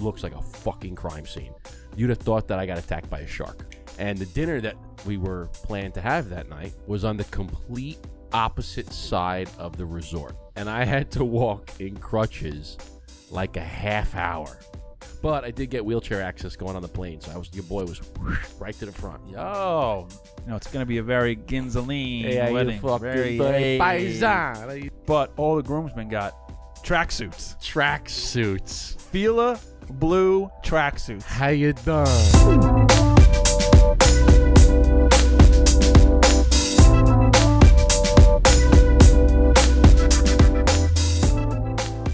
looks like a fucking crime scene. You'd have thought that I got attacked by a shark. And the dinner that we were planning to have that night was on the complete opposite side of the resort. And I had to walk in crutches like a half hour. But I did get wheelchair access going on the plane, so your boy was right to the front. Yo, it's going to be a very Ginzaline wedding. Very paisan. But all the groomsmen got tracksuits. Tracksuits. Fila blue tracksuits. How you doing?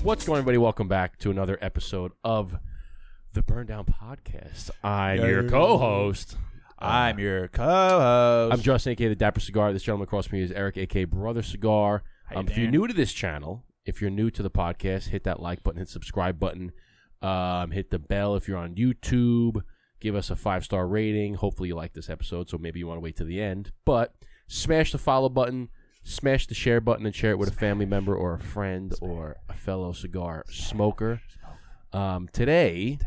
What's going on, everybody? Welcome back to another episode of the Burndown Podcast. I'm your co-host. I'm your co-host. I'm Justin, a.k.a. the Dapper Cigar. This gentleman across from me is Eric, a.k.a. Brother Cigar. If you're new to this channel, if you're new to the podcast, hit that like button, hit the subscribe button, hit the bell if you're on YouTube. Give us a 5-star rating. Hopefully you like this episode, so maybe you want to wait to the end. But smash the follow button. Smash the share button and share it with a family member or a friend or a fellow cigar smoker. Today,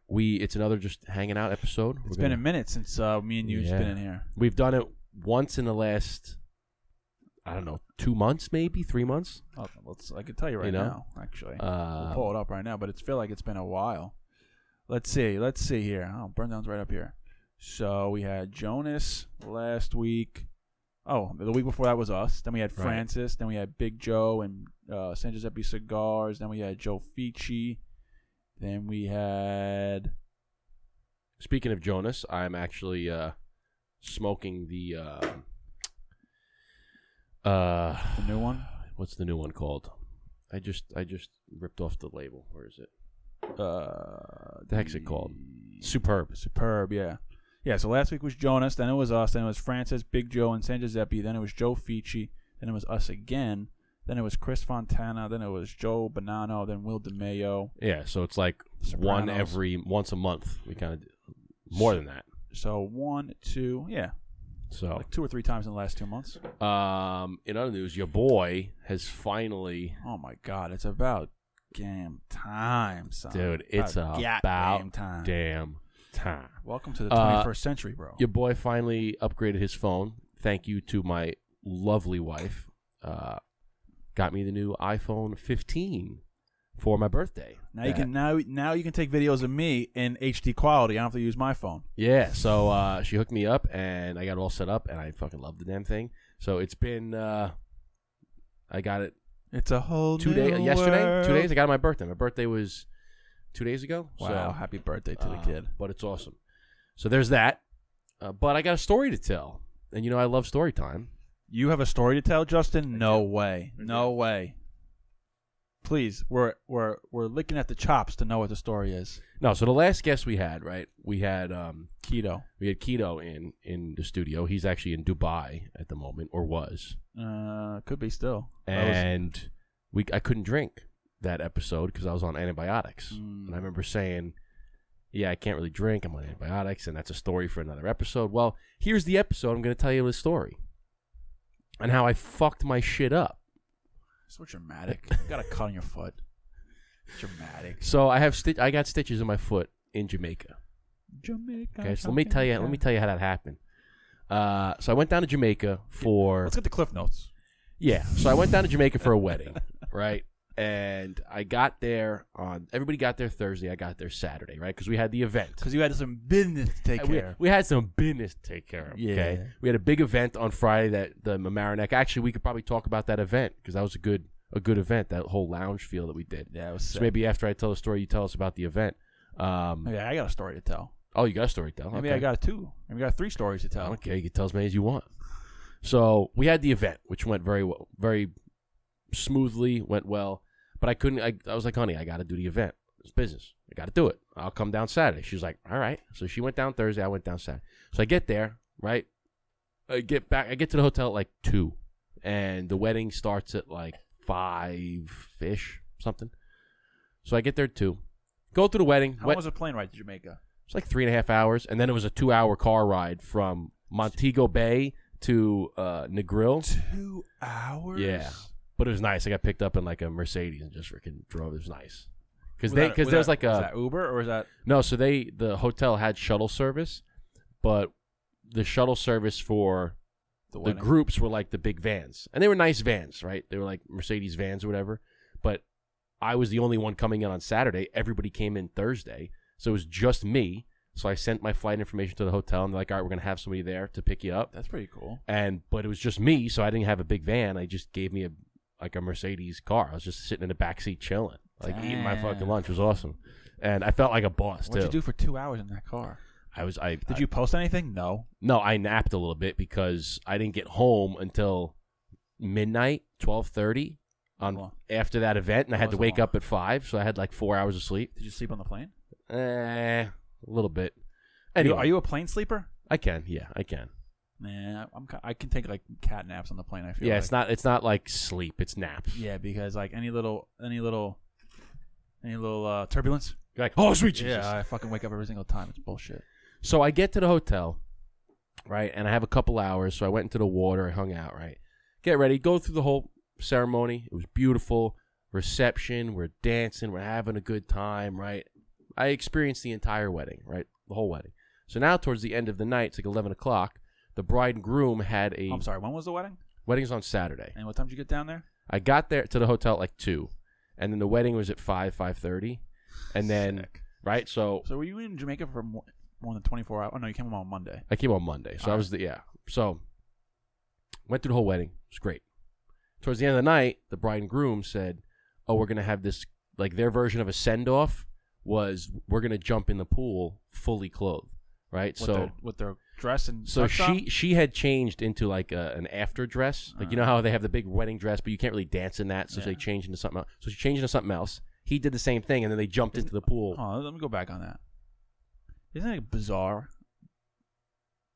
it's another just hanging out episode. It's been a minute since me and you've been in here. We've done it once in the last, 2 months, maybe 3 months. Oh, I can tell you right now, actually. We'll pull it up right now, but it's feel like it's been a while. Let's see here. Oh, Burndown's right up here. So we had Jonas last week. Oh, the week before that was us. Then we had Francis. Right. Then we had Big Joe and San Giuseppe Cigars. Then we had Joe Fici. Then we had... Speaking of Jonas, I'm actually smoking the new one? What's the new one called? I just ripped off the label. Where is it? The heck's it called? Superb, yeah. Yeah, so last week was Jonas, then it was us, then it was Francis, Big Joe, and San Giuseppe, then it was Joe Fici, then it was us again, then it was Chris Fontana, then it was Joe Bonanno, then Will DeMayo. Yeah, so it's like once a month. We kind of more than that. So 1, 2, yeah. So like 2 or 3 times in the last 2 months. In other news, your boy has finally... Oh, my God, it's about damn time, son. Dude, it's about damn time. Welcome to the 21st century, bro. Your boy finally upgraded his phone. Thank you to my lovely wife. Got me the new iPhone 15 for my birthday. Now you can take videos of me in HD quality. I don't have to use my phone. Yeah, so she hooked me up and I got it all set up and I fucking love the damn thing. So it's been I got it. It's a whole 2 days. Yesterday, 2 days. I got it on my birthday. My birthday was 2 days ago. Wow, so, happy birthday to the kid. But it's awesome. So there's that. But I got a story to tell. And I love story time. You have a story to tell, Justin? No way. No way. Please, we're licking at the chops to know what the story is. No, so the last guest we had, right? We had Keto. We had Keto in the studio. He's actually in Dubai at the moment, or was. Could be still. And I couldn't drink that episode because I was on antibiotics. And I remember saying, I can't really drink. I'm on antibiotics, and that's a story for another episode. Well, here's the episode. I'm going to tell you the story and how I fucked my shit up. So dramatic. You got a cut on your foot. Dramatic. So I got stitches in my foot in Jamaica. Okay, so let me tell you how that happened. So I went down to Jamaica for... Let's get the Cliff Notes. Yeah, so I went down to Jamaica for a wedding, right? And I got there everybody got there Thursday. I got there Saturday, right? Because we had the event. Because you had some business to take care of. We had some business to take care of, okay? Yeah. We had a big event on Friday, the Mamaroneck. Actually, we could probably talk about that event because that was a good event, that whole lounge feel that we did. Yeah, it was sick. So maybe after I tell the story, you tell us about the event. Maybe I got a story to tell. Oh, you got a story to tell? Maybe okay. I got 2. Maybe I got 3 stories to tell. Okay, you can tell as many as you want. So we had the event, which went very well, very smoothly, went well. But I couldn't. I was like, honey, I got to do the event. It's business. I got to do it. I'll come down Saturday. She was like, all right. So she went down Thursday. I went down Saturday. So I get there, right? I get back. I get to the hotel at like 2, and the wedding starts at like 5-ish, something. So I get there at 2. Go through the wedding. How long was the plane ride to Jamaica? It's like 3.5 hours, and then it was a 2-hour car ride from Montego Bay to Negril. 2 hours? Yeah. But it was nice. I got picked up in like a Mercedes and just freaking drove. It was nice. Because there's like is that Uber or is that no? So the hotel had shuttle service, but the shuttle service for the groups were like the big vans, and they were nice vans, right? They were like Mercedes vans or whatever. But I was the only one coming in on Saturday. Everybody came in Thursday, so it was just me. So I sent my flight information to the hotel, and they're like, "All right, we're gonna have somebody there to pick you up." That's pretty cool. But it was just me, so I didn't have a big van. I just gave me a Mercedes car. I was just sitting in the back seat chilling, like eating my fucking lunch. It was awesome, and I felt like a boss. What'd you do for 2 hours in that car? Did you post anything? No, I napped a little bit because I didn't get home until midnight, 12:30 after that event, and I had to wake up at 5, so I had like 4 hours of sleep. Did you sleep on the plane? A little bit. Anyway, are you a plane sleeper? I can. Yeah, I can. Nah, I can take like cat naps on the plane. I feel. Yeah, it's not like sleep. It's naps. Yeah, because like any little turbulence. You're like, oh sweet Jesus! Yeah, I fucking wake up every single time. It's bullshit. So I get to the hotel, right, and I have a couple hours. So I went into the water. I hung out. Right, get ready, go through the whole ceremony. It was beautiful. Reception. We're dancing. We're having a good time. Right. I experienced the entire wedding. Right, the whole wedding. So now towards the end of the night, it's like 11 o'clock. The bride and groom had a... I'm sorry, when was the wedding? Wedding's on Saturday. And what time did you get down there? I got there to the hotel at like 2. And then the wedding was at 5:30. And then, Sick. Right, so... So were you in Jamaica for more than 24 hours? Oh, no, you came home on Monday. I came on Monday. So So, went through the whole wedding. It was great. Towards the end of the night, the bride and groom said, oh, we're going to have this... Like, their version of a send-off was, we're going to jump in the pool fully clothed. Right, with their dress and so she had changed into like an after dress, like you know how they have the big wedding dress, but you can't really dance in that, so they changed into something else. So she changed into something else. He did the same thing, and then they jumped into the pool. Oh, let me go back on that. Isn't it bizarre?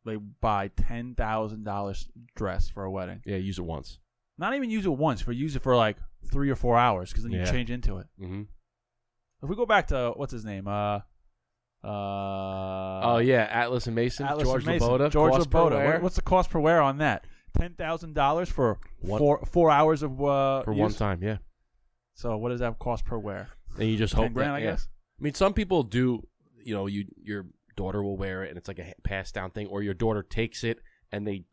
They buy $10,000 dress for a wedding. Yeah, use it once. Not even use it once, but use it for like 3 or 4 hours, because then you change into it. Mm-hmm. If we go back to what's his name, Atlas and Mason, George Laboda. What's the cost per wear on that? $10,000 for 4 hours of for use? one time, yeah. So what does that cost per wear? And you just hope $10,000, I guess. I mean, some people do. You know, your daughter will wear it, and it's like a passed down thing, or your daughter takes it and they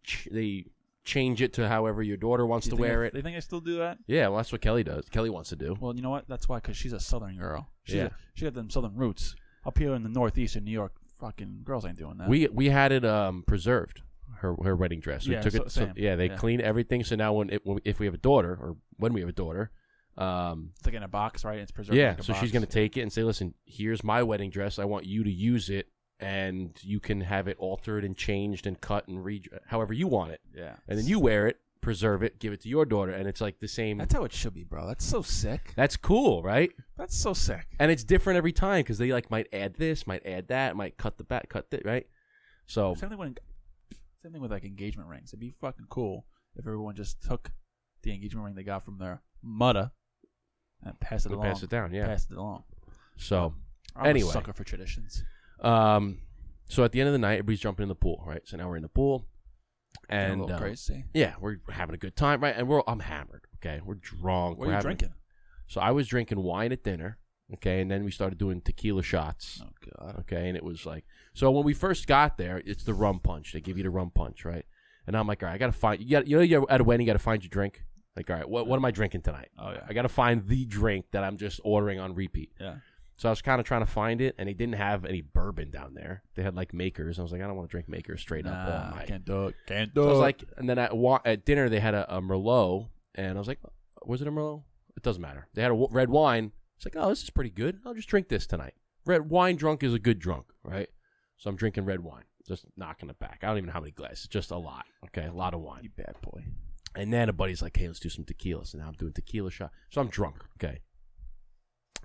change it to however your daughter wants to wear it. They think I still do that? Yeah, well, that's what Kelly does. Kelly wants to do. Well, you know what? That's why, because she's a Southern girl. She got them Southern roots. Up here in the Northeast in New York, fucking girls ain't doing that. We had it preserved, her wedding dress. We took it. Same. They cleaned everything. So now if we have a daughter, or when we have a daughter, it's like in a box, right? It's preserved. Yeah. Like So she's gonna take it and say, "Listen, here's my wedding dress. I want you to use it, and you can have it altered and changed and cut and however you want it. Yeah. And then you wear it, preserve it, give it to your daughter, and it's like the same. That's how it should be, bro. That's so sick. That's cool, right? That's so sick. And it's different every time because they like might add this, might add that, might cut the back, cut that, right? So same thing with like engagement rings. It'd be fucking cool if everyone just took the engagement ring they got from their mother and passed it along. Pass it down, yeah. Passed it along. So I'm a sucker for traditions. So at the end of the night, everybody's jumping in the pool, right? So now we're in the pool. And a little crazy. Yeah, we're having a good time, right? And I'm hammered, okay? We're drunk. What are you drinking? So I was drinking wine at dinner, okay? And then we started doing tequila shots. Oh, God. Okay, and it was like... So when we first got there, it's the rum punch. They give you the rum punch, right? And I'm like, all right, I got to find... you're at a wedding, you got to find your drink. Like, all right, what am I drinking tonight? Oh, yeah. I got to find the drink that I'm just ordering on repeat. Yeah. So I was kind of trying to find it, and they didn't have any bourbon down there. They had, like, Makers. I was like, I don't want to drink Makers straight up all night. Can't do it. So I was like, and then at dinner, they had a Merlot, and I was like, was it a Merlot? It doesn't matter. They had a red wine. It's like, oh, this is pretty good. I'll just drink this tonight. Red wine drunk is a good drunk, right? So I'm drinking red wine, just knocking it back. I don't even know how many glasses, just a lot, okay? A lot of wine. You bad boy. And then a buddy's like, hey, let's do some tequila. So now I'm doing tequila shot. So I'm drunk, okay?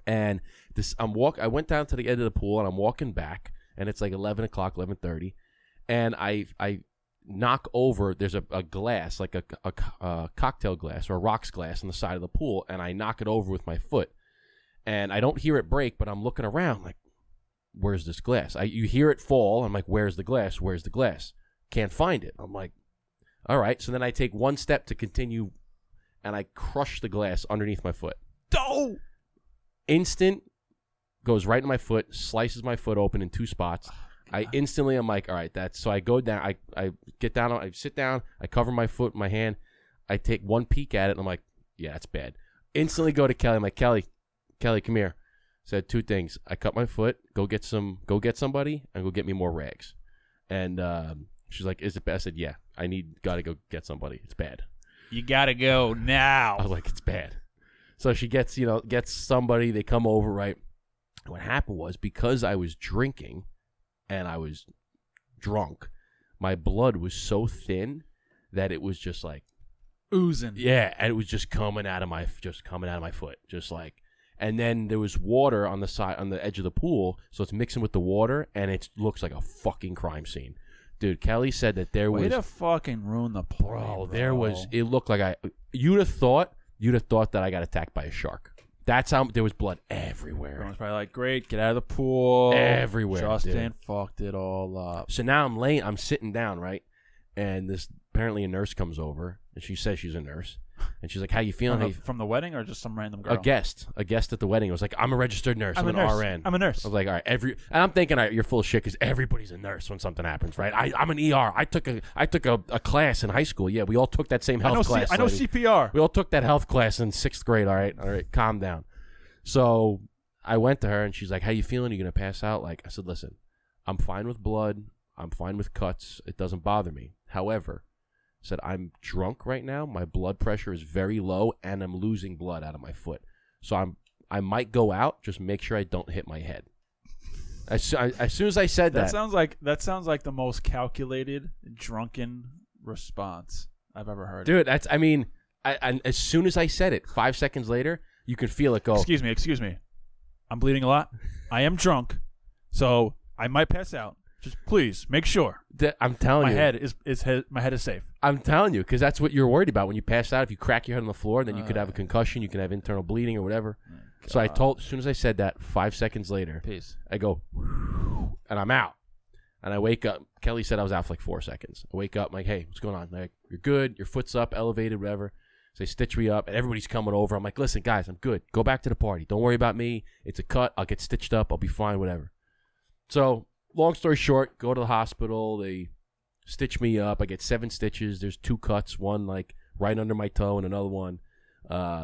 And I went down to the end of the pool, and I'm walking back, and it's like 11 o'clock, 11:30, and I knock over. There's a glass, like a cocktail glass or a rocks glass on the side of the pool, and I knock it over with my foot, and I don't hear it break, but I'm looking around like, where's this glass? You hear it fall. I'm like, where's the glass? Where's the glass? Can't find it. I'm like, all right. So then I take one step to continue, and I crush the glass underneath my foot. Oh! Instant goes right in my foot, slices my foot open in 2 spots. I instantly, I'm like, all right, that's, so I go down, I get down, I sit down, I cover my foot with my hand, I take one peek at it, and I'm like, yeah, that's bad. Instantly go to Kelly, I'm like, Kelly, come here. Said 2 things. I cut my foot, go get somebody, and go get me more rags. And she's like, is it bad? I said, yeah, gotta go get somebody. It's bad. You gotta go now. I was like, it's bad. So she gets somebody, they come over, right? What happened was, because I was drinking and I was drunk, my blood was so thin that it was just like oozing. Yeah, and it was just coming out of my foot, just like. And then there was water on the edge of the pool, so it's mixing with the water, and it looks like a fucking crime scene. Dude, Kelly said that there was... Way to fucking ruin the party, bro. There was... It looked like you'd have thought that I got attacked by a shark. That's how... There was blood everywhere. Everyone's probably like, great, get out of the pool. Everywhere, Justin fucked it all up. So now I'm sitting down, right? And apparently a nurse comes over, and she says she's a nurse. And she's like, how you feeling? From the wedding or just some random girl? A guest at the wedding. It was like, I'm a registered nurse. I'm an RN. I'm a nurse. I was like, all right, and I'm thinking, all right, you're full of shit because everybody's a nurse when something happens, right? I'm an ER. I took a class in high school. Yeah, we all took that same health class. I know CPR. We all took that health class in 6th grade. All right, calm down. So I went to her and she's like, how you feeling? Are you gonna pass out? Like, I said, listen, I'm fine with blood. I'm fine with cuts. It doesn't bother me. However, said, I'm drunk right now. My blood pressure is very low, and I'm losing blood out of my foot. So I might go out. Just make sure I don't hit my head. As soon as I said that, that sounds like the most calculated drunken response I've ever heard. Dude, I as soon as I said it, 5 seconds later, you can feel it go. Excuse me. I'm bleeding a lot. I am drunk, so I might pass out. Just please make sure. I'm telling you, my head is safe. I'm telling you, because that's what you're worried about when you pass out. If you crack your head on the floor, then you could have a concussion. You can have internal bleeding or whatever. So as soon as I said that, 5 seconds later, I go, and I'm out. And I wake up. Kelly said I was out for like 4 seconds. I wake up, I'm like, hey, what's going on? They're like, you're good. Your foot's up, elevated, whatever. So they stitch me up, and everybody's coming over. I'm like, listen, guys, I'm good. Go back to the party. Don't worry about me. It's a cut. I'll get stitched up. I'll be fine, whatever. So long story short, go to the hospital. They stitch me up. I get 7 stitches. There's 2 cuts, one like right under my toe and another one.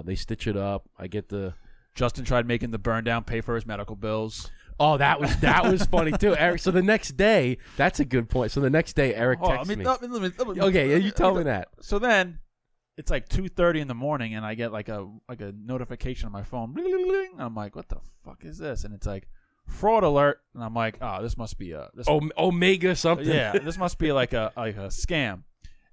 They stitch it up. I get the... Justin tried making the burn down pay for his medical bills. Oh, that was funny too, Eric. So the next day, that's a good point. So the next day, Eric texts me. Okay, you tell me that. So then, it's like 2:30 in the morning, and I get like a notification on my phone. I'm like, what the fuck is this? And it's like, fraud alert. And I'm like, oh, this must be Omega something. Yeah, this must be like a scam.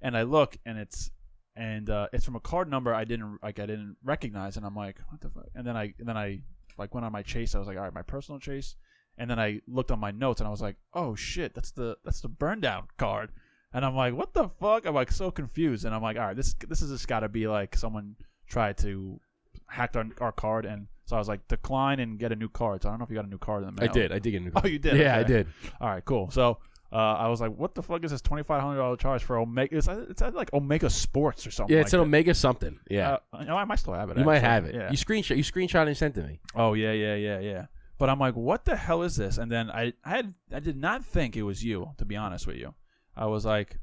And I look, and it's from a card number I didn't recognize, and I'm like, what the fuck? And then I like went on my Chase. I was like, all right, my personal Chase. And then I looked on my notes, and I was like, oh shit, that's the burn down card. And I'm like, what the fuck? I'm like so confused, and I'm like, all right, this has just got to be like someone tried to hack our card. And so I was like, decline and get a new card. So I don't know if you got a new card in the mail. I did get a new card. Oh, you did? Yeah, okay. I did. All right, cool. So I was like, what the fuck is this $2,500 charge for Omega? It's like Omega Sports or something. Yeah, it's an Omega something. Yeah. I might still have it. You might have it. Yeah. You screenshot and sent to me. Oh, yeah. But I'm like, what the hell is this? And then I did not think it was you, to be honest with you. I was like,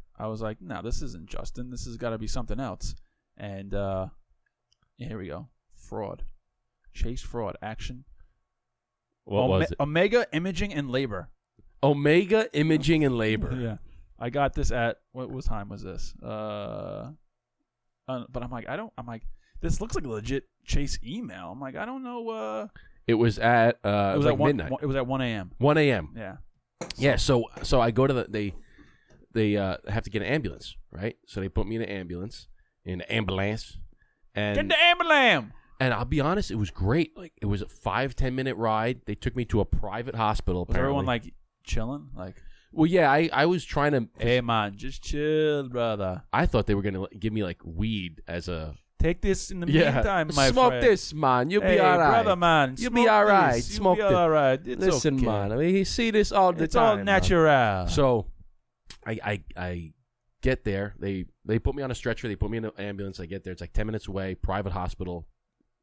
no, this isn't Justin. This has got to be something else. And here we go. Fraud. Chase fraud action. What was it? Omega Imaging and Labor. Omega Imaging and Labor. Yeah. I got this at what time was this? But I'm like, this looks like a legit Chase email. I'm like, I don't know. It was at midnight. It was at 1 a.m. 1 a.m. Yeah. Yeah. So I go to they have to get an ambulance, right? So they put me in an ambulance, and get the ambulance. And I'll be honest, it was great. Like, it was a 5-10 minute ride. They took me to a private hospital. Was everyone like chilling? Like, well, yeah, I was trying to. Hey man, just chill, brother. I thought they were gonna give me like weed as a. Take this in the meantime, my smoke friend. This, man. You'll be all right. Brother, man. You'll be all right. Smoke this. You'll be all right. It's Listen, okay. man. I mean, you see this all the time. It's all natural. Man. So, I get there. They put me on a stretcher. They put me in an ambulance. I get there. It's like 10 minutes away. Private hospital.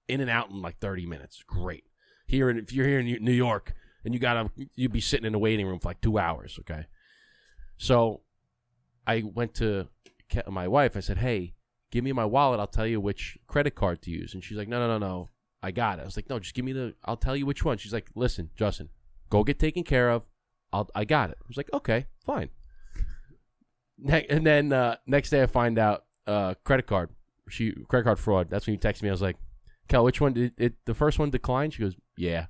In and out in like 30 minutes. Great. if you're here in New York, and you'd be sitting in the waiting room for like 2 hours, okay? So I went to my wife. I said, hey, give me my wallet. I'll tell you which credit card to use. And she's like, no. I got it. I was like, no, just give me I'll tell you which one. She's like, listen, Justin, go get taken care of. I got it. I was like, okay, fine. And then next day I find out credit card fraud. That's when you text me. I was like, Kel, which one the first one declined? She goes, yeah.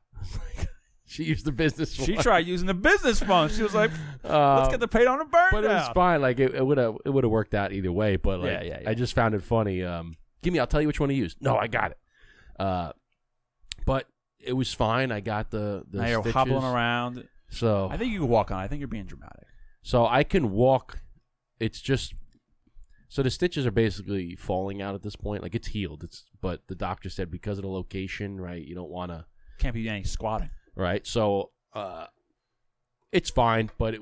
She used the business one. She tried using the business phone. She was like, let's get the paid on a burn But down. it was fine. Like it would have worked out either way. But like, yeah. I just found it funny. I'll tell you which one to use. No, I got it. But it was fine. I got the now you're stitches. hobbling around. So I think you can walk on. I think you're being dramatic. So I can walk. It's just so the stitches are basically falling out at this point. Like it's healed. But the doctor said because of the location, right? You don't want to. Can't be any squatting. Right. So it's fine. But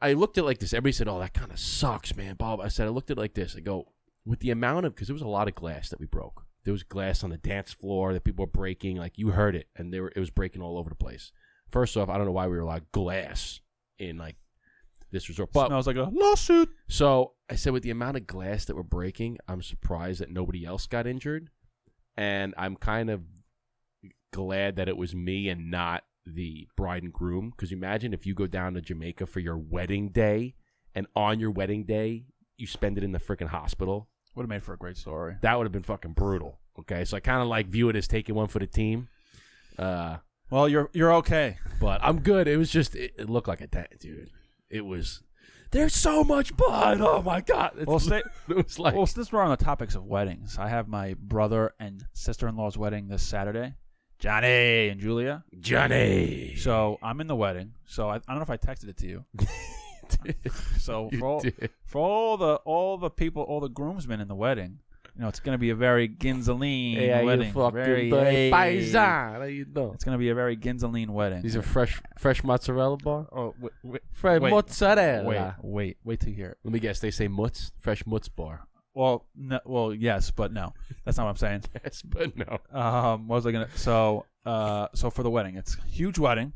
I looked at it like this. Everybody said, "Oh, that kind of sucks, man." Bob, I said, I looked at it like this. I go with the amount of because there was a lot of glass that we broke. There was glass on the dance floor that people were breaking. Like you heard it, and it was breaking all over the place. First off, I don't know why we were allowed glass in like this resort, but smells like a lawsuit. So I said, with the amount of glass that we're breaking, I'm surprised that nobody else got injured, and I'm kind of glad that it was me and not the bride and groom. Because imagine if you go down to Jamaica for your wedding day, and on your wedding day you spend it in the freaking hospital. Would have made for a great story. That would have been fucking brutal. Okay, so I kind of like view it as taking one for the team. Well, you're okay, but I'm good. It was just it looked like a dude. It was. There's so much blood. Oh my god! It was like. Well, since we're on the topics of weddings, I have my brother and sister-in-law's wedding this Saturday. Johnny and Julia. Johnny. So I'm in the wedding. So I don't know if I texted it to you. So for all the people, all the groomsmen in the wedding, you know, it's going to be a very ginzaline wedding. Very paisan. How you doing? It's going to be a very ginzaline wedding. These are fresh mozzarella bar. Oh, fresh mozzarella. Wait to hear it. Let me guess. They say mutz, fresh mutz bar. Well, no, yes, but no. That's not what I'm saying. Yes, but no. What was I gonna? So for the wedding, it's a huge wedding,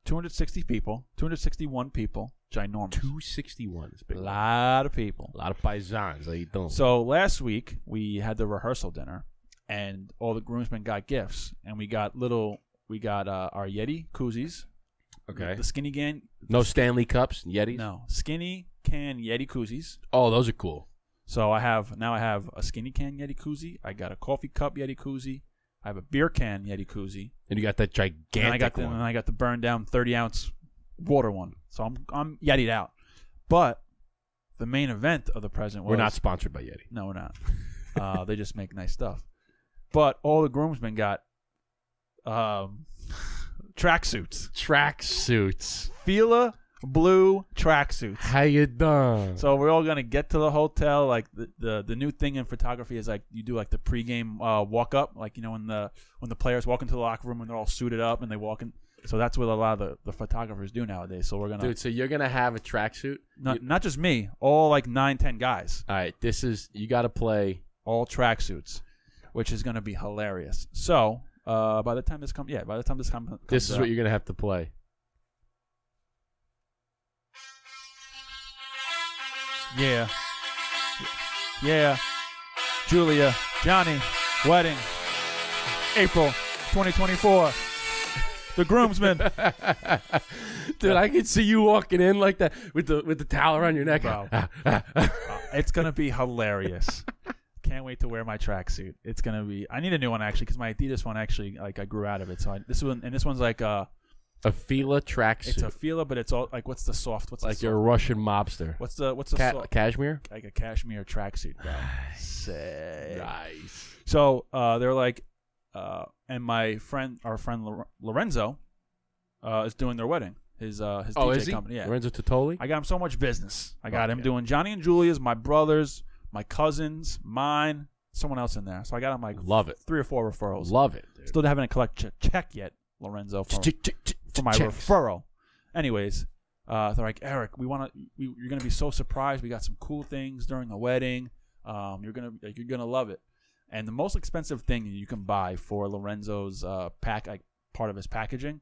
261 people. Ginormous. 261 is big. A lot of people. A lot of paisans. How you doing? So last week we had the rehearsal dinner, and all the groomsmen got gifts, and we got our Yeti koozies. Okay. The skinny can. No Stanley cups, Yetis. No skinny can Yeti koozies. Oh, those are cool. So I have a skinny can Yeti koozie. I got a coffee cup Yeti koozie. I have a beer can Yeti koozie. And you got that gigantic one. And I got the burned down 30-ounce water one. So I'm Yeti'd out. But the main event of the present was... We're not sponsored by Yeti. No, we're not. They just make nice stuff. But all the groomsmen got tracksuits. Fila blue tracksuits. How you doing? So we're all gonna get to the hotel. Like the new thing in photography is like you do like the pregame walk up, like you know when the players walk into the locker room and they're all suited up and they walk in. So that's what a lot of the photographers do nowadays. So we're gonna dude. So you're gonna have a tracksuit? Not just me. All like 9-10 guys. All right. You got to play all tracksuits, which is gonna be hilarious. So by the time this comes, this is what you're gonna have to play. Yeah. Julia, Johnny, wedding, April 2024. The groomsmen. Dude, I can see you walking in like that with the towel around your neck. Bro. It's gonna be hilarious. Can't wait to wear my tracksuit. It's gonna be. I need a new one actually because my Adidas one actually like I grew out of it. So this one's like a Fila tracksuit. It's a Fila, but it's all like what's the soft? What's like you're a Russian mobster? What's the soft? Cashmere? Like a cashmere tracksuit, bro. Nice. So they're like, and our friend Lorenzo, is doing their wedding. His DJ is he? company. Yeah. Lorenzo Totoli? I got him so much business. I got him doing Johnny and Julia's, my brothers, my cousins, mine, someone else in there. So I got him like love it 3 or 4 referrals. Love it. Dude. Still haven't collect check yet, Lorenzo, for my referral. Anyways, they're like, Eric, you're gonna be so surprised. We got some cool things during the wedding. You're gonna love it. And the most expensive thing you can buy for Lorenzo's part of his packaging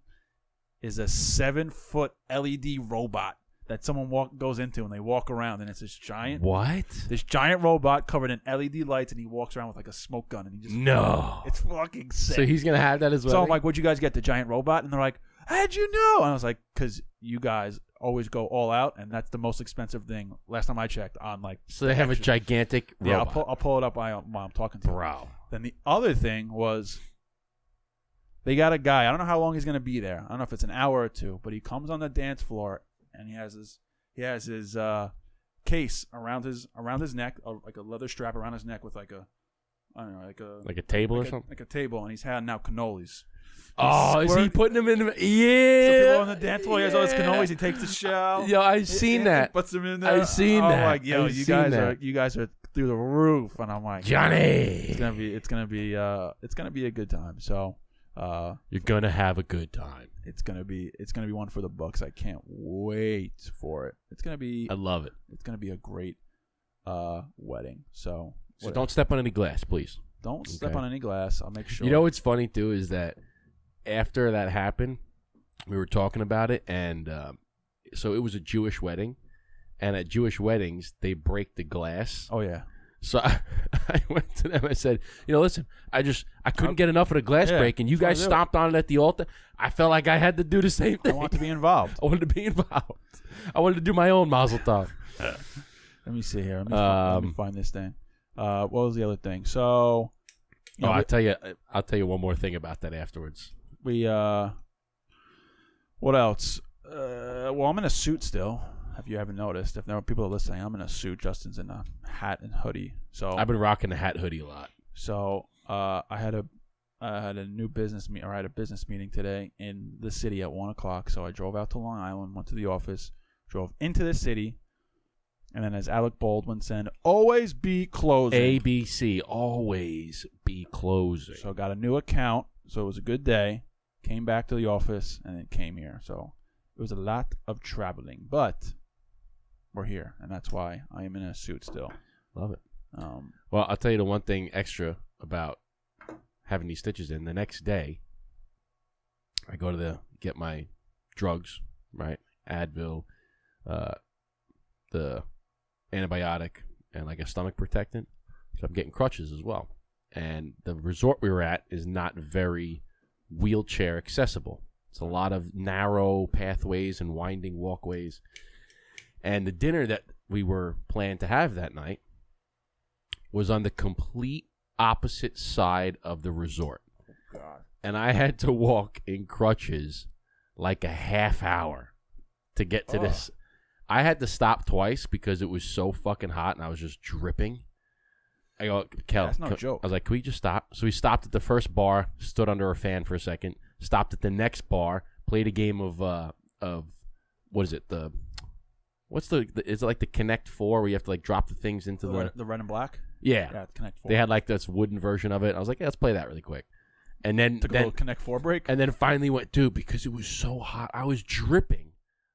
is a 7-foot LED robot that someone goes into and they walk around, and it's this giant robot covered in LED lights, and he walks around with like a smoke gun, and he just it's fucking sick. So he's gonna have that as well. So I'm like, what'd you guys get? The giant robot? And they're like, how'd you know? And I was like, because you guys always go all out, and that's the most expensive thing. Last time I checked on like. So they have a gigantic robot. Yeah, I'll pull it up while I'm talking to you. Bro. Then the other thing was, they got a guy. I don't know how long he's gonna be there. I don't know if it's an hour or two, but he comes on the dance floor and he has his case around his neck, like a leather strap around his neck with like a table or something, like a table, and he's handing out cannolis. Is he putting them in? So people on the dance floor, he has all his cannolis. He takes the shell. Yo, I've seen that. Puts them in there. I've seen that. Like, yo, you guys are through the roof, and I'm like, Johnny, it's gonna be a good time. So, you're gonna have a good time. It's gonna be one for the books. I can't wait for it. I love it. It's gonna be a great wedding. So don't step on any glass, please. Don't step on any glass. I'll make sure. You know what's funny too is that after that happened, we were talking about it, and so it was a Jewish wedding, and at Jewish weddings they break the glass. Oh yeah. So I went to them. I said, listen, I couldn't get enough of the glass break, and you guys stomped on it at the altar. I felt like I had to do the same thing. I want to be involved. I wanted to be involved. I wanted to do my own mazel tov. Let me see here. Let me find this thing. What was the other thing? So, I'll tell you one more thing about that afterwards. What else? Well, I'm in a suit still. If you haven't noticed, if there are people listening, I'm in a suit. Justin's in a hat and hoodie. So I've been rocking the hat hoodie a lot. So I had a new business meeting, or I had a business meeting today in the city at 1:00. So I drove out to Long Island, went to the office, drove into the city, and then as Alec Baldwin said, always be closing. ABC, always be closing. So I got a new account. So it was a good day. Came back to the office and then came here. So it was a lot of traveling, but we're here, and that's why I am in a suit still. Love it. Well, I'll tell you the one thing extra about having these stitches in. The next day, I go to get my drugs, right? Advil, the antibiotic, and like a stomach protectant. So I'm getting crutches as well. And the resort we were at is not very wheelchair accessible. It's a lot of narrow pathways and winding walkways. And the dinner that we were planned to have that night was on the complete opposite side of the resort. Oh, God. And I had to walk in crutches like a half hour to get to this. I had to stop twice because it was so fucking hot and I was just dripping. I go, Kel, that's no joke. I was like, can we just stop? So we stopped at the first bar, stood under a fan for a second, stopped at the next bar, played a game of what is it? Is it like the Connect 4 where you have to like drop the things into the red and black? Yeah, Connect 4. They had like this wooden version of it. I was like, yeah, let's play that really quick. And then took a little Connect 4 break. And then finally went, dude, because it was so hot, I was dripping.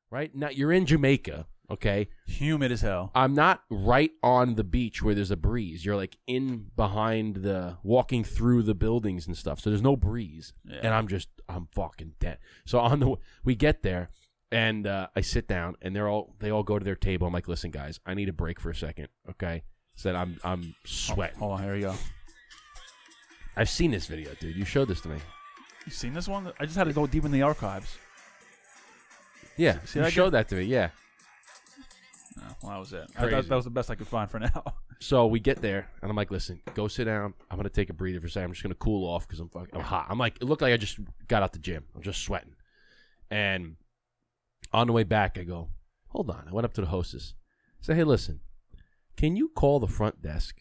Right now, you're in Jamaica, okay? Humid as hell. I'm not right on the beach where there's a breeze. You're like in behind walking through the buildings and stuff. So there's no breeze, and I'm fucking dead. So we get there, and I sit down, and they all go to their table. I'm like, listen, guys, I need a break for a second, okay? Said I'm sweating. Hold on, here we go. I've seen this video, dude. You showed this to me. You seen this one? I just had to go deep in the archives. Yeah, you showed that to me, yeah. Oh, well, that was it. I thought that was the best I could find for now. So we get there, and I'm like, listen, go sit down. I'm going to take a breather for a second. I'm just going to cool off because I'm hot. I'm like, it looked like I just got out the gym. I'm just sweating. And on the way back, I go, hold on. I went up to the hostess. I said, hey, listen, can you call the front desk?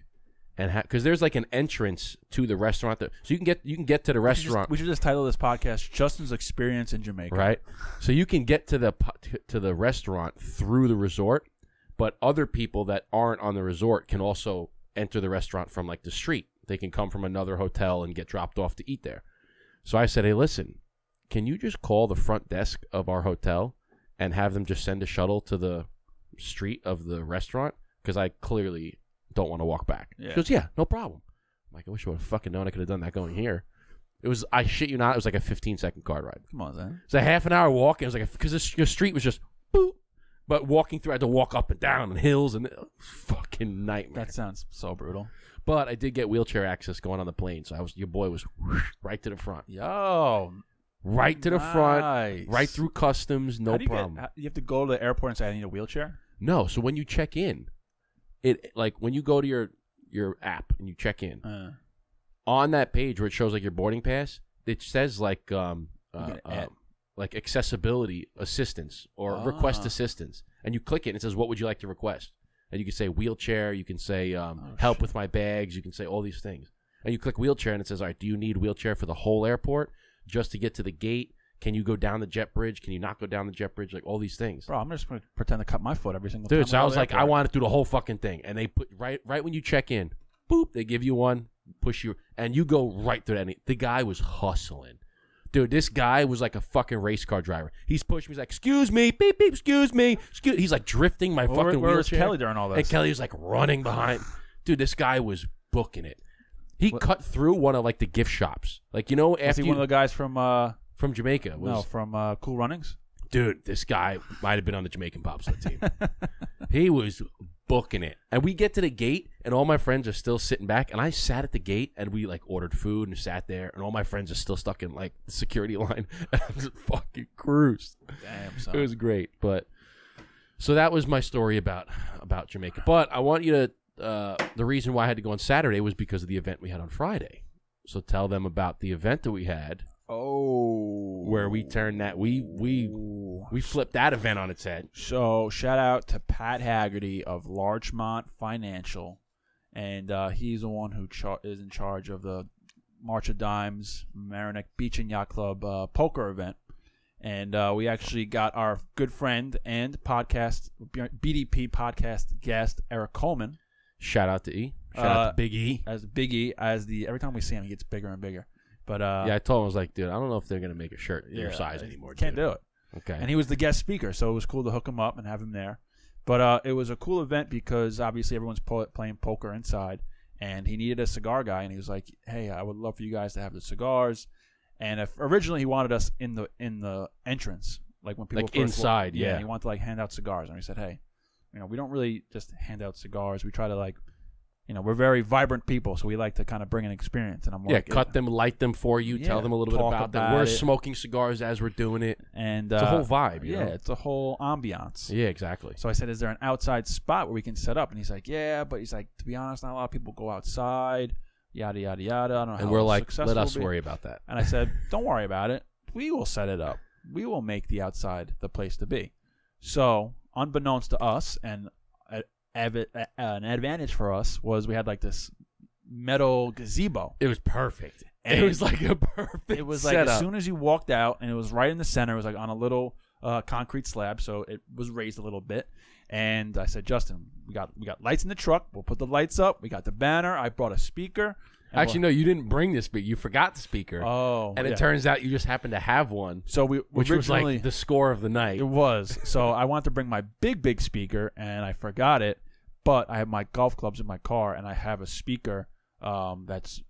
And because there's like an entrance to the restaurant, so you can get to the restaurant. We should just title this podcast "Justin's Experience in Jamaica." Right. So you can get to the restaurant through the resort, but other people that aren't on the resort can also enter the restaurant from like the street. They can come from another hotel and get dropped off to eat there. So I said, hey, listen, can you just call the front desk of our hotel and have them just send a shuttle to the street of the restaurant? Because I clearly don't want to walk back. Yeah. She goes, yeah, no problem. I'm like, I wish I would have fucking known I could have done that going here. It was, I shit you not, it was like a 15-second car ride. Come on, Zan. It's a half an hour walk. It was like, because your street was just boop. But walking through, I had to walk up and down and hills and fucking nightmare. That sounds so brutal. But I did get wheelchair access going on the plane. So your boy was right to the front. Yo. Right to the front. Right through customs. No problem. You have to go to the airport and say, I need a wheelchair? No. So when you check in, when you go to your app and you check in, on that page where it shows like your boarding pass, it says like accessibility assistance or request assistance, and you click it and it says, what would you like to request? And you can say wheelchair, you can say help with my bags, you can say all these things, and you click wheelchair and it says, all right, do you need wheelchair for the whole airport, just to get to the gate? Can you go down the jet bridge? Can you not go down the jet bridge? Like all these things. Bro, I'm just going to pretend to cut my foot every single time. Dude, so I was like, I want to do the whole fucking thing. And they put right when you check in, boop, they give you one, push you, and you go right through that. The guy was hustling. Dude, this guy was like a fucking race car driver. He's pushing me. He's like, excuse me, beep, beep, excuse me. He's like drifting my fucking wheelchair. Where was Kelly during all this? And Kelly was like running behind. Dude, this guy was booking it. He cut through one of like the gift shops. Like, you know, after one of the guys from Jamaica. From Cool Runnings? Dude, this guy might have been on the Jamaican bobsled team. He was booking it. And we get to the gate, and all my friends are still sitting back. And I sat at the gate, and we, like, ordered food and sat there. And all my friends are still stuck in, like, the security line. And I was fucking cruised. Damn, son. It was great. But so that was my story about Jamaica. But I want you to the reason why I had to go on Saturday was because of the event we had on Friday. So tell them about the event that we had. Oh, where we turned that we flipped that event on its head. So shout out to Pat Haggerty of Larchmont Financial, and he's the one who is in charge of the March of Dimes Marinick Beach and Yacht Club poker event. And we actually got our good friend and BDP podcast guest Eric Coleman. Shout out to E. Shout out to Big E. Every time we see him, he gets bigger and bigger. But yeah, I told him, I was like, dude, I don't know if they're gonna make a shirt your size anymore. Can't do it. Okay. And he was the guest speaker, so it was cool to hook him up and have him there. But it was a cool event because obviously everyone's playing poker inside, and he needed a cigar guy, and he was like, hey, I would love for you guys to have the cigars. And originally he wanted us in the entrance, like when people like first inside, yeah. And he wanted to like hand out cigars, and we said, hey, we don't really just hand out cigars. We try to like. We're very vibrant people, so we like to kind of bring an experience. And I'm like, cut them, light them for you, tell them a little bit about them. We're smoking cigars as we're doing it. And it's a whole vibe, you know? It's a whole ambiance. Yeah, exactly. So I said, is there an outside spot where we can set up? And he's like, yeah, but he's like, to be honest, not a lot of people go outside, yada, yada, yada. I don't know how and we're like, let us we'll worry about that. And I said, don't worry about it. We will set it up. We will make the outside the place to be. So, unbeknownst to us, and an advantage for us was we had like this metal gazebo. It was perfect. It was like a perfect It was setup. Like as soon as you walked out, and it was right in the center. It was like on a little concrete slab, so it was raised a little bit. And I said, Justin, we got lights in the truck. We'll put the lights up. We got the banner. I brought a speaker. Actually, no, you didn't bring the speaker. You forgot the speaker. Oh, and it turns out you just happened to have one. So which was like the score of the night. It was. So I wanted to bring my big speaker, and I forgot it. But I have my golf clubs in my car, and I have a speaker that's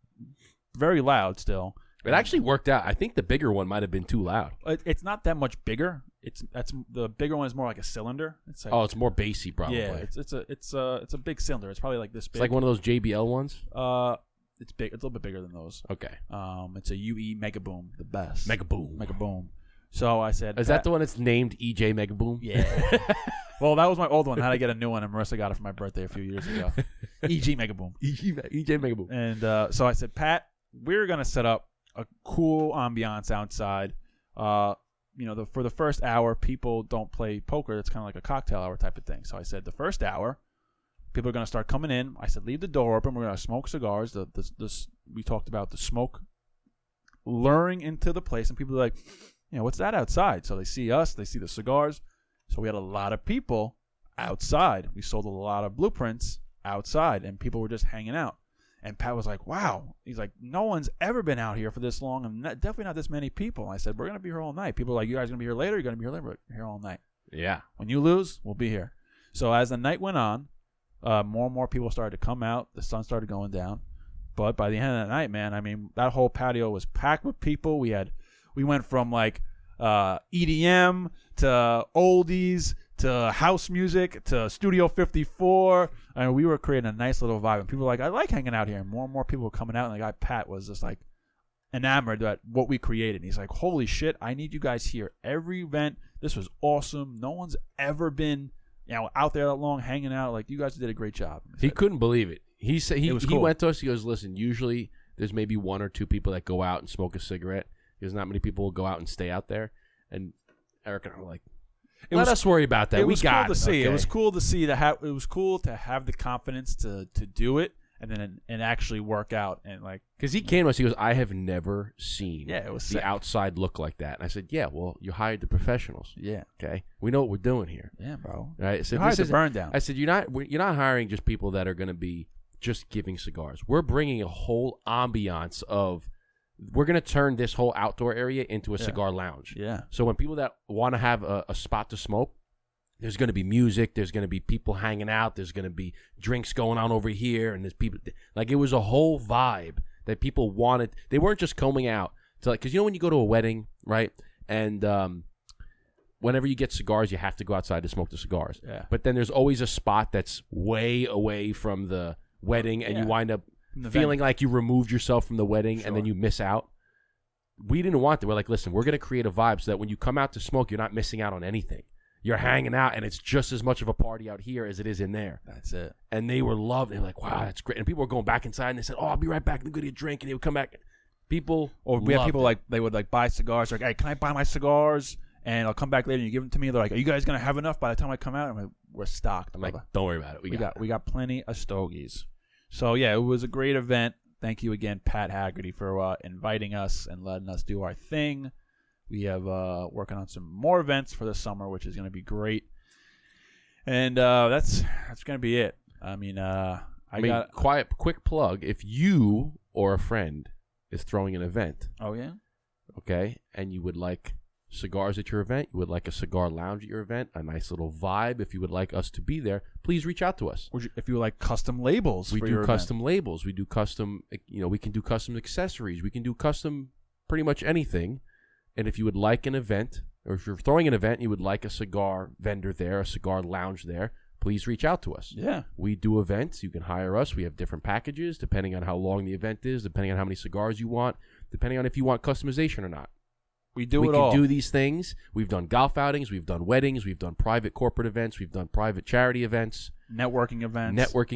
very loud still. It actually worked out. I think the bigger one might have been too loud. It's not that much bigger. The bigger one is more like a cylinder. It's like, it's more bassy probably. Yeah, it's a big cylinder. It's probably like this big. It's like one of those JBL ones. It's big. It's a little bit bigger than those. Okay. It's a UE Mega Boom, the best. Mega Boom. So I said, is that the one that's named EJ Mega Boom? Yeah. Well, that was my old one. I had to get a new one, and Marissa got it for my birthday a few years ago. EG Mega Boom. EJ Mega Boom. And so I said, Pat, we're gonna set up a cool ambiance outside. For the first hour, people don't play poker. It's kind of like a cocktail hour type of thing. So I said, the first hour, people are gonna start coming in. I said, leave the door open. We're gonna smoke cigars. We talked about the smoke luring into the place, and people are like, what's that outside? So they see us, they see the cigars. So we had a lot of people outside. We sold a lot of blueprints outside, and people were just hanging out. And Pat was like, wow. He's like, no one's ever been out here for this long, and definitely not this many people. And I said, we're going to be here all night. People are like, you guys going to be here later? You're going to be here later? We're here all night. Yeah. When you lose, we'll be here. So as the night went on, more and more people started to come out. The sun started going down. But by the end of the night, man, I mean, that whole patio was packed with people. We went from like EDM to oldies to house music to Studio 54. I mean, we were creating a nice little vibe. And people were like, I like hanging out here. And more people were coming out. And the guy, Pat, was just like enamored at what we created. And he's like, holy shit, I need you guys here. Every event, this was awesome. No one's ever been, out there that long hanging out. Like, you guys did a great job. He couldn't believe it. He said he cool. went to us. He goes, listen, usually there's maybe one or two people that go out and smoke a cigarette. Because not many people will go out and stay out there. And Eric and I were like, let us worry about that. It was cool to see. Okay. It was cool to see it was cool to have the confidence to do it and actually work out and like. Because he came to us, he goes, I have never seen it was the sick. Outside look like that. And I said, yeah, well, you hired the professionals. Yeah. Okay, we know what we're doing here. Yeah, bro. Right. So you hired the burn down. I said, you're not hiring just people that are going to be just giving cigars. We're bringing a whole ambiance of. We're going to turn this whole outdoor area into a cigar lounge. Yeah. So when people that want to have a spot to smoke, there's going to be music. There's going to be people hanging out. There's going to be drinks going on over here. And there's people. Like, it was a whole vibe that people wanted. They weren't just coming out to, like, because when you go to a wedding, right? And whenever you get cigars, you have to go outside to smoke the cigars. Yeah. But then there's always a spot that's way away from the wedding, and you wind up feeling like you removed yourself from the wedding and then you miss out. We didn't want that. We're like, listen, we're going to create a vibe so that when you come out to smoke, you're not missing out on anything. You're hanging out, and it's just as much of a party out here as it is in there. That's it. And they were loved. They were like, wow, that's great. And people were going back inside, and they said, oh, I'll be right back. I'm going to get a drink. And they would come back. People we had people like, they would like buy cigars. Like, hey, can I buy my cigars? And I'll come back later and you give them to me. They're like, are you guys going to have enough by the time I come out? I'm like, we're stocked. I'm like, don't worry about it. We got plenty of stogies. So, yeah, it was a great event. Thank you again, Pat Haggerty, for inviting us and letting us do our thing. We have working on some more events for the summer, which is going to be great. And that's going to be it. I mean, quick plug. If you or a friend is throwing an event. Oh, yeah? Okay, and you would like cigars at your event, you would like a cigar lounge at your event, a nice little vibe, if you would like us to be there, please reach out to us. If you would like custom labels we for do your custom event. labels. We do custom, we can do custom accessories. We can do custom pretty much anything. And if you would like an event, or if you're throwing an event, you would like a cigar vendor there, a cigar lounge there, please reach out to us. Yeah. We do events. You can hire us. We have different packages depending on how long the event is, depending on how many cigars you want, depending on if you want customization or not. We can do these things. We've done golf outings. We've done weddings. We've done private corporate events. We've done private charity events. Networking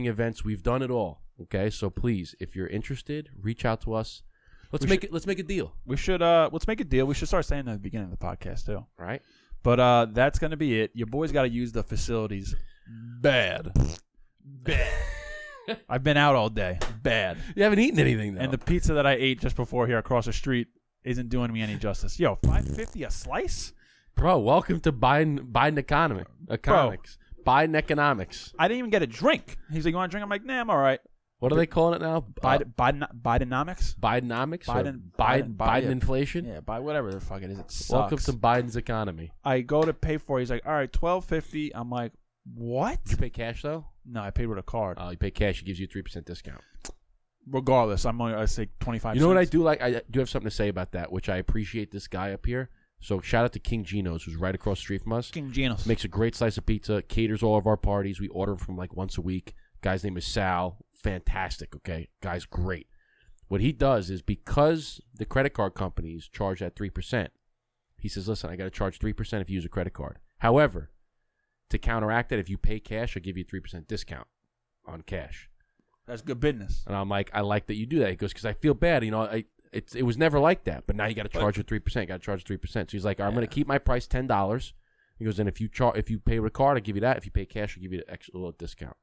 events. We've done it all. Okay, so please, if you're interested, reach out to us. Let's make a deal. We should let's make a deal. We should start saying that at the beginning of the podcast too. Right? But that's gonna be it. Your boys got to use the facilities. Bad. I've been out all day. Bad. You haven't eaten anything though. And the pizza that I ate just before here across the street isn't doing me any justice. Yo, $5.50 a slice? Bro, welcome to Biden economics. Biden economics. I didn't even get a drink. He's like, you want a drink? I'm like, nah, I'm all right. What are they calling it now? Bidenomics? Bidenomics? Biden inflation? Yeah, whatever the fuck it is. It sucks. Welcome to Biden's economy. I go to pay for it. He's like, all right, $12.50. I'm like, what? Did you pay cash, though? No, I paid with a card. Oh, you pay cash. He gives you a 3% discount. Regardless, I say 25 You know cents. what I do like? I do have something to say about that, which I appreciate this guy up here. So shout out to King Gino's, who's right across the street from us. King Gino's. Makes a great slice of pizza, caters all of our parties. We order him from like once a week. Guy's name is Sal. Fantastic, okay? Guy's great. What he does is because the credit card companies charge that 3%, he says, listen, I got to charge 3% if you use a credit card. However, to counteract that, if you pay cash, I'll give you a 3% discount on cash. That's good business. And I'm like, I like that you do that. He goes, because I feel bad. It was never like that. But now you got to charge 3%. Got to charge 3%. So he's like, I'm going to keep my price $10. He goes, and if you pay with a card, I'll give you that. If you pay cash, I'll give you an extra little discount.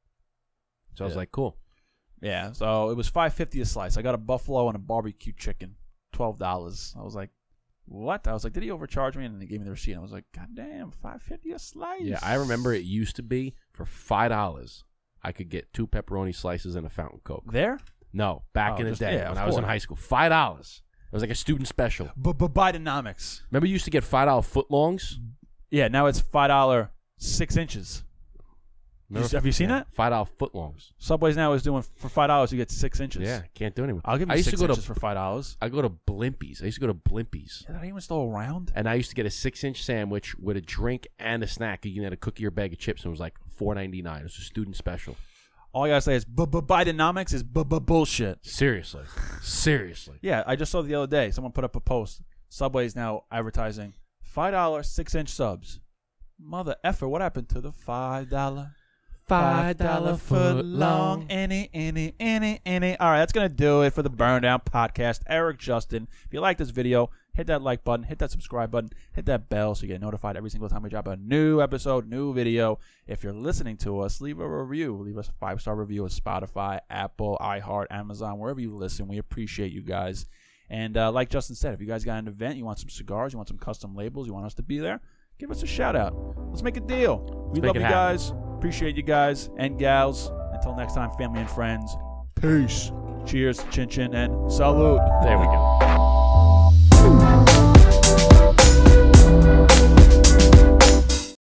So I was like, cool. Yeah. So it was $5.50 a slice. I got a buffalo and a barbecue chicken, $12. I was like, what? I was like, did he overcharge me? And then he gave me the receipt. I was like, God damn, $5.50 a slice. Yeah, I remember it used to be for $5. I could get 2 pepperoni slices and a fountain Coke. There? No, back in the day when I was in high school. $5. It was like a student special. Bidenomics. Remember you used to get $5 footlongs? Yeah, now it's $5 6 inches. Have you seen that? $5 footlongs. Subway's now is doing for $5 you get 6 inches. Yeah, can't do anything. I'll give you 6 inches for $5. I go to Blimpies. I used to go to Blimpies. Is that even still around? And I used to get a 6-inch sandwich with a drink and a snack. You can get a cookie or bag of chips, and it was like $4.99. It was a student special. All I gotta say is Bidenomics is bullshit. Seriously. Yeah, I just saw the other day. Someone put up a post. Subway's now advertising $5 6-inch subs. Mother effer, what happened to the $5? $5 foot long, any. All right, that's going to do it for the Burn Down podcast. Eric, Justin, if you like this video, hit that like button, hit that subscribe button, hit that bell so you get notified every single time we drop a new episode, new video. If you're listening to us, leave a review. Leave us a 5-star review on Spotify, Apple, iHeart, Amazon, wherever you listen. We appreciate you guys. And like Justin said, if you guys got an event, you want some cigars, you want some custom labels, you want us to be there, give us a shout out. Let's make a deal. We love you guys. Appreciate you guys and gals. Until next time, family and friends. Peace. Cheers, chin chin, and salute. There we go.